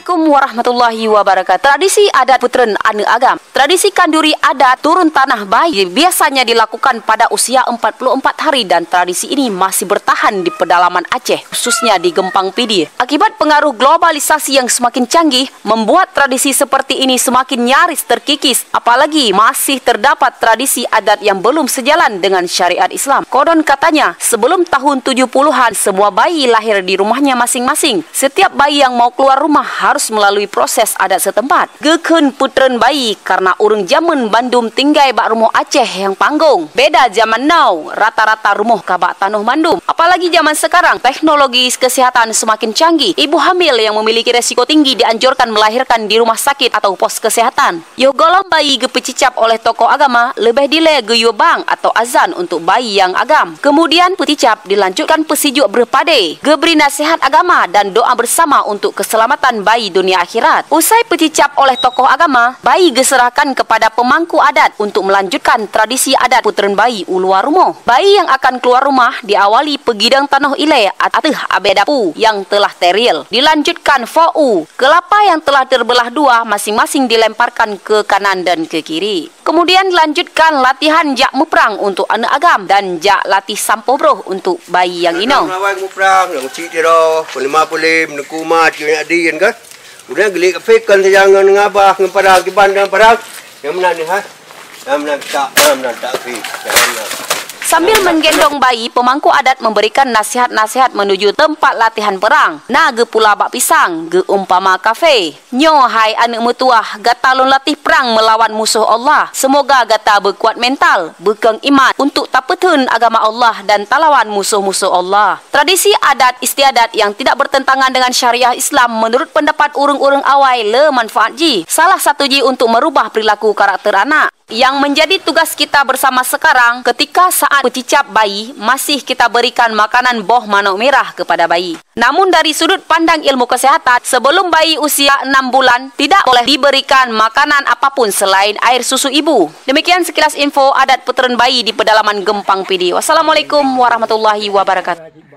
Assalamualaikum warahmatullahi wabarakatuh. Tradisi adat puteren ane agam. Tradisi kanduri adat turun tanah bayi biasanya dilakukan pada usia 44 hari dan tradisi ini masih bertahan di pedalaman Aceh, khususnya di Gempang Pidi. Akibat pengaruh globalisasi yang semakin canggih, membuat tradisi seperti ini semakin nyaris terkikis. Apalagi masih terdapat tradisi adat yang belum sejalan dengan syariat Islam. Konon katanya, sebelum tahun 70-an, semua bayi lahir di rumahnya masing-masing. Setiap bayi yang mau keluar rumah harus melalui proses adat setempat. Geken puteren bayi karena urang zaman Bandung tinggai bak rumah Aceh yang panggung. Beda zaman now, rata-rata rumah kabak tanah Bandung. Apalagi zaman sekarang, teknologi kesehatan semakin canggih. Ibu hamil yang memiliki resiko tinggi dianjurkan melahirkan di rumah sakit atau pos kesehatan. Yo golong bayi gepecicap oleh tokoh agama, lebih dile geyobang atau azan untuk bayi yang agam. Kemudian peticap dilanjutkan pesijuk berpade, geberi nasihat agama dan doa bersama untuk keselamatan bayi dunia akhirat. Usai peticap oleh tokoh agama, bayi diserahkan kepada pemangku adat untuk melanjutkan tradisi adat puteren bayi uluar rumah. Bayi yang akan keluar rumah diawali pegidang tanah ile atau abedapu yang telah steril. Dilanjutkan fa'u, kelapa yang telah terbelah dua masing-masing dilemparkan ke kanan dan ke kiri. Kemudian dilanjutkan latihan jak muprang untuk anak agam dan jak latih sampobroh untuk bayi yang ino. Muprang, yang cik tiro, pelima polim, nekuma, cik adin kan. Kemudian gelik kefikan sejangan ngabah, ngeparang, kibandang parang. Yang mana ni ha? Yang mana tak fi. Sambil menggendong bayi, pemangku adat memberikan nasihat-nasihat menuju tempat latihan perang. Na ge pula bak pisang, ge umpama kafe. Nyo hai anak mutuah, gata lon latih perang melawan musuh Allah. Semoga gata berkuat mental, bekeng iman untuk tapetun agama Allah dan talawan musuh-musuh Allah. Tradisi adat istiadat yang tidak bertentangan dengan syariah Islam menurut pendapat urang-urang awai le manfaat ji. Salah satu ji untuk merubah perilaku karakter anak. Yang menjadi tugas kita bersama sekarang, ketika saat peticap bayi, masih kita berikan makanan boh manuk merah kepada bayi. Namun dari sudut pandang ilmu kesehatan, sebelum bayi usia 6 bulan, tidak boleh diberikan makanan apapun selain air susu ibu. Demikian sekilas info adat puteren bayi di pedalaman Gempang Pidi. Wassalamualaikum warahmatullahi wabarakatuh.